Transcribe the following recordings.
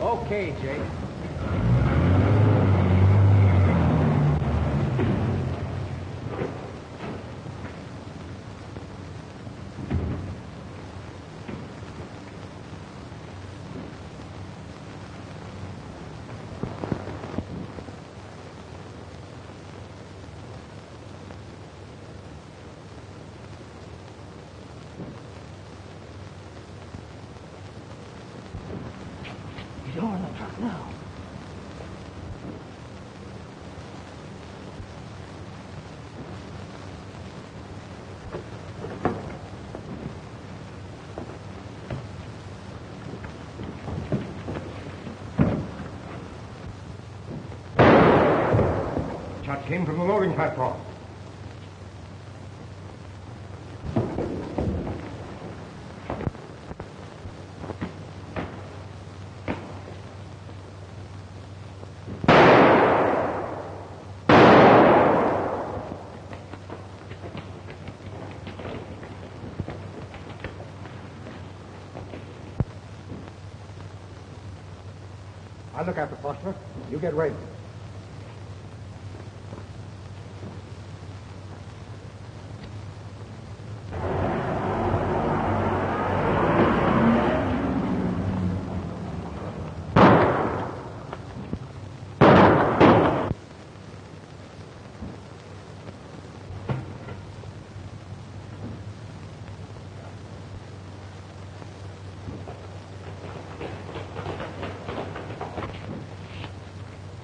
Okay, Jake. Came from the loading platform. I'll look after Foster. You get ready.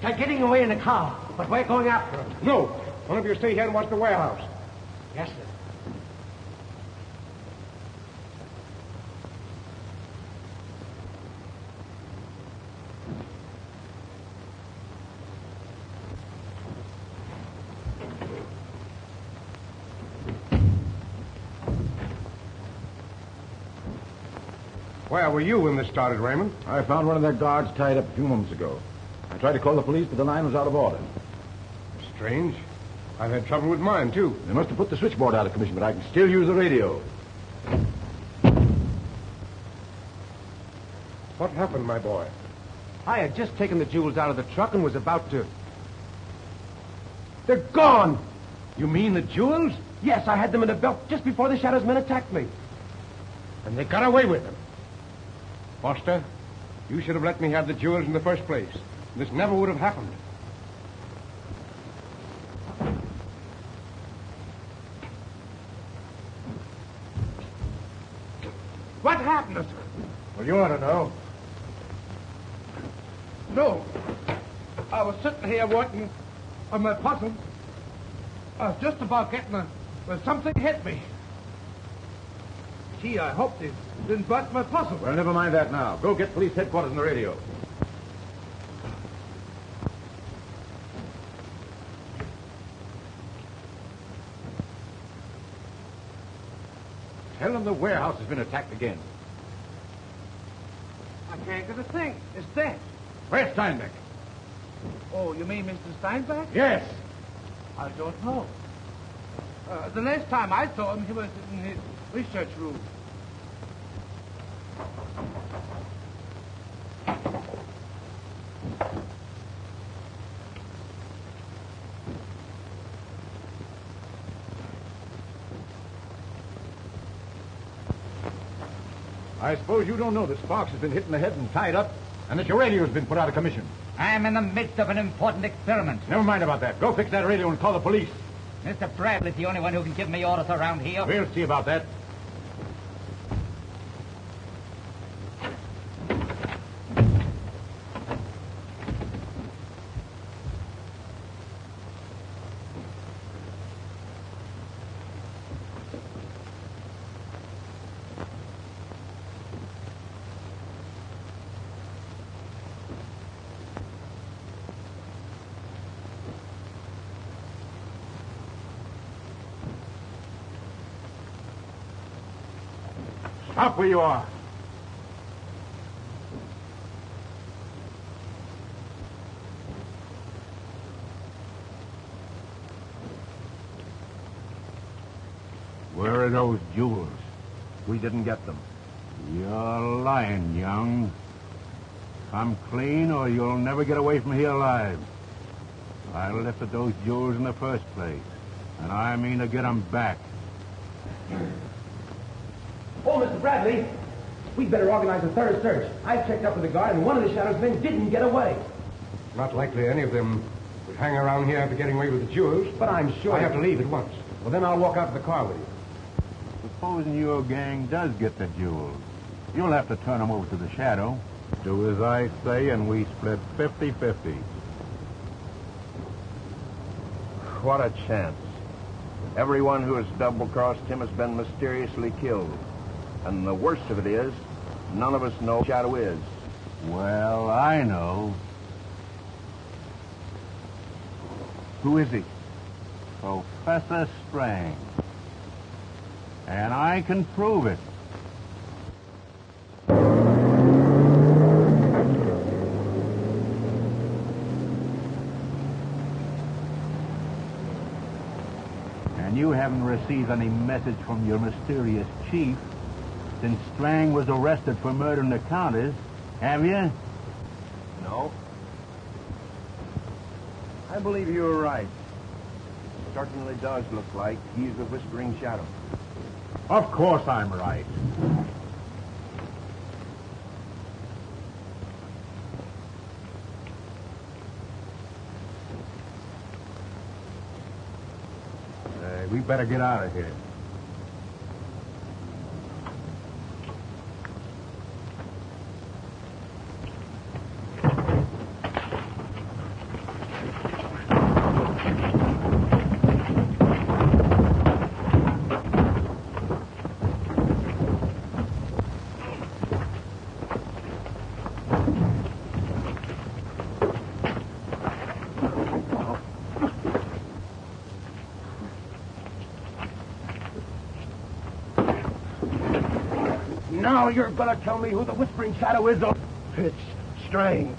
They're getting away in a car, but we're going after them. No. One of you stay here and watch the warehouse. Yes, sir. Where were you when this started, Raymond? I found one of their guards tied up a few moments ago. I tried to call the police, but the line was out of order. Strange. I've had trouble with mine, too. They must have put the switchboard out of commission, but I can still use the radio. What happened, my boy? I had just taken the jewels out of the truck and was about to... They're gone! You mean the jewels? Yes, I had them in a belt just before the Shadow's men attacked me. And they got away with them. Foster, you should have let me have the jewels in the first place. This never would have happened. What happened? Well, you ought to know. No. I was sitting here working on my puzzle. I was just about getting a... Well, something hit me. Gee, I hope they didn't bust my puzzle. Well, never mind that now. Go get police headquarters on the radio. Tell them the warehouse has been attacked again. I can't get a thing. It's dead. Where's Steinbeck? Oh, you mean Mr. Steinbeck? Yes. I don't know. The last time I saw him, he was in his research room. I suppose you don't know that Sparks has been hit in the head and tied up, and that your radio has been put out of commission. I'm in the midst of an important experiment. Never mind about that. Go fix that radio and call the police. Mr. Bradley's the only one who can give me orders around here. We'll see about that. Stop where you are. Where are those jewels? We didn't get them. You're lying, young. Come clean or you'll never get away from here alive. I lifted those jewels in the first place, and I mean to get them back. Oh, Mr. Bradley, we'd better organize a thorough search. I've checked up with the guard, and one of the Shadow's men didn't get away. Not likely any of them would hang around here after getting away with the jewels. But I'm sure... I have to leave at once. Well, then I'll walk out to the car with you. Supposing your gang does get the jewels, you'll have to turn them over to the Shadow. Do as I say, and we split 50-50. What a chance. Everyone who has double-crossed him has been mysteriously killed. And the worst of it is, none of us know who Shadow is. Well, I know. Who is he? Professor Strang. And I can prove it. And you haven't received any message from your mysterious chief since Strang was arrested for murdering the Countess, have you? No. I believe you're right. It certainly does look like he's the Whispering Shadow. Of course I'm right. We better get out of here. Now you're gonna tell me who the Whispering Shadow is? It's Strang.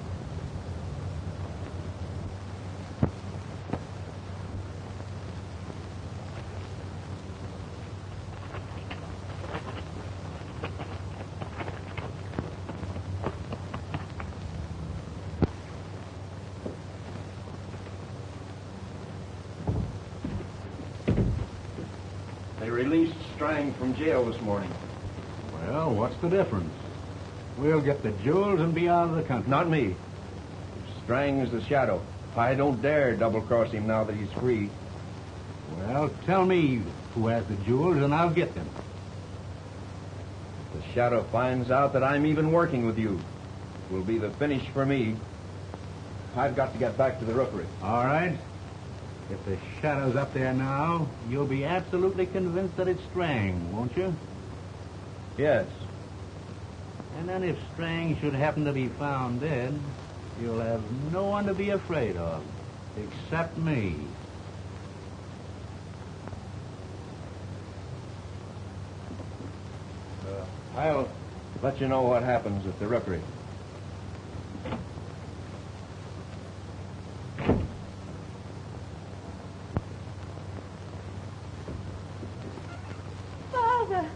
They released Strang from jail this morning. Well, what's the difference? We'll get the jewels and be out of the country. Not me. Strang's the Shadow. I don't dare double-cross him now that he's free. Well, tell me who has the jewels and I'll get them. If the Shadow finds out that I'm even working with you, it will be the finish for me. I've got to get back to the rookery. All right. If the Shadow's up there now, you'll be absolutely convinced that it's Strang, won't you? Yes. And then if Strang should happen to be found dead, you'll have no one to be afraid of, except me. I'll let you know what happens at the rookery. Father!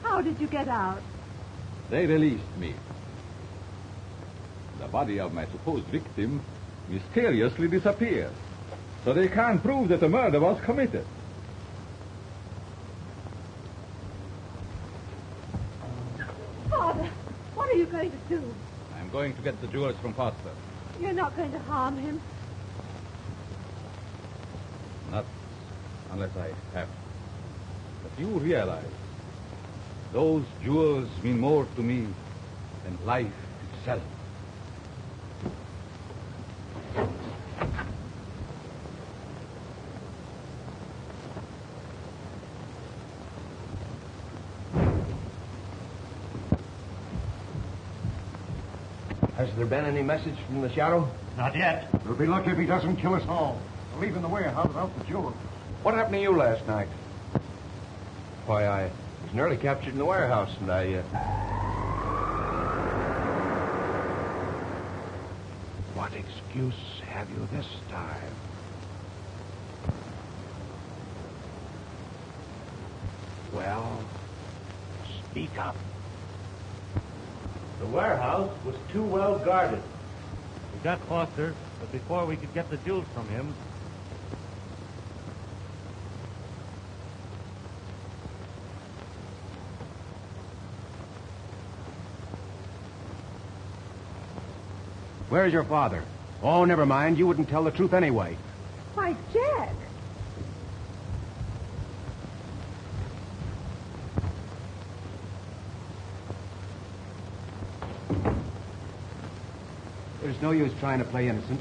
How did you get out? They released me. The body of my supposed victim mysteriously disappeared, so they can't prove that the murder was committed. Father, what are you going to do? I'm going to get the jewels from Foster. You're not going to harm him. Not unless I have. But you realize those jewels mean more to me than life itself. Has there been any message from the Shadow? Not yet. We'll be lucky if he doesn't kill us all. We're leaving the warehouse without the jewels. What happened to you last night? Why, I was nearly captured in the warehouse, and What excuse have you this time? Well, speak up. The warehouse was too well guarded. We got Foster, but before we could get the jewels from him... Where's your father? Oh, never mind. You wouldn't tell the truth anyway. Why, Jack. There's no use trying to play innocent.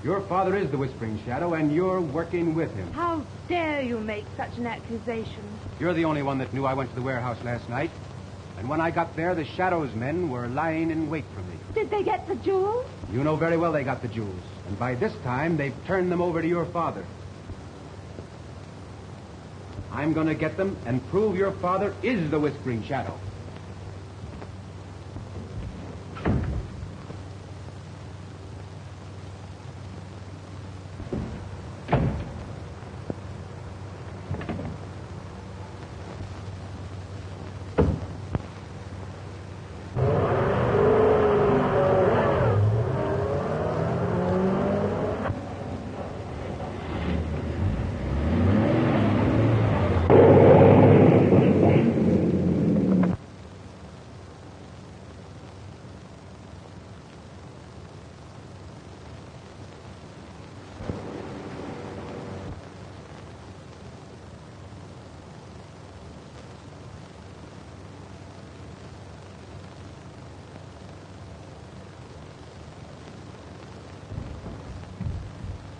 Your father is the Whispering Shadow, and you're working with him. How dare you make such an accusation? You're the only one that knew I went to the warehouse last night. And when I got there, the Shadow's men were lying in wait for me. Did they get the jewels? You know very well they got the jewels. And by this time, they've turned them over to your father. I'm going to get them and prove your father is the Whispering Shadow.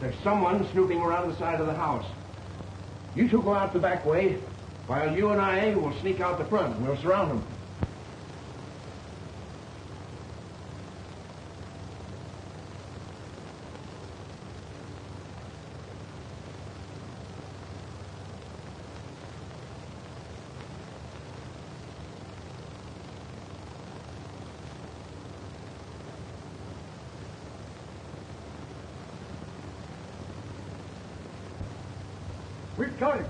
There's someone snooping around the side of the house. You two go out the back way, while you and I will sneak out the front. We'll surround them. We've got him.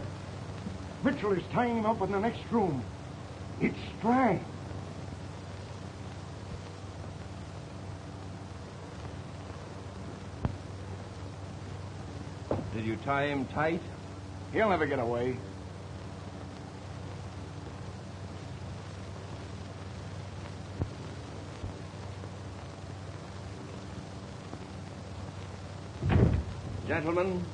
Mitchell is tying him up in the next room. It's Strang. Did you tie him tight? He'll never get away. Gentlemen,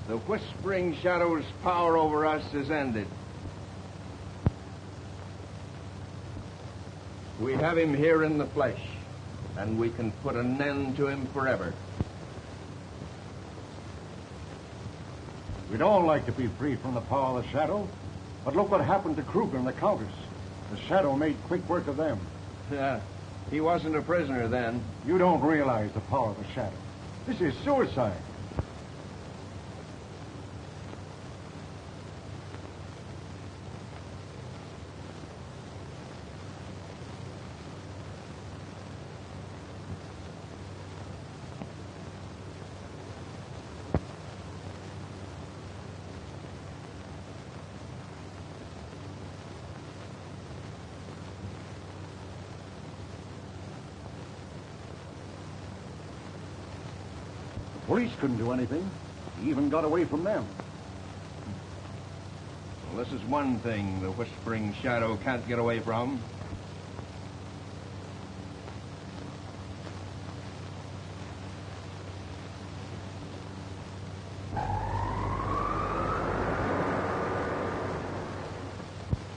the Whispering Shadow's power over us is ended. We have him here in the flesh, and we can put an end to him forever. We'd all like to be free from the power of the Shadow, but look what happened to Kruger and the Countess. The Shadow made quick work of them. Yeah, he wasn't a prisoner then. You don't realize the power of the Shadow. This is suicide. Police couldn't do anything. He even got away from them. Well, this is one thing the Whispering Shadow can't get away from.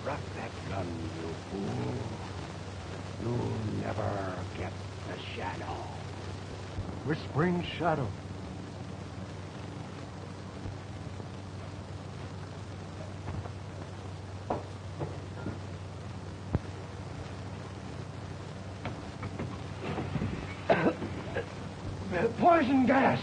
Drop that gun, you fool. You'll never get the Shadow. Whispering Shadow. Poison gas!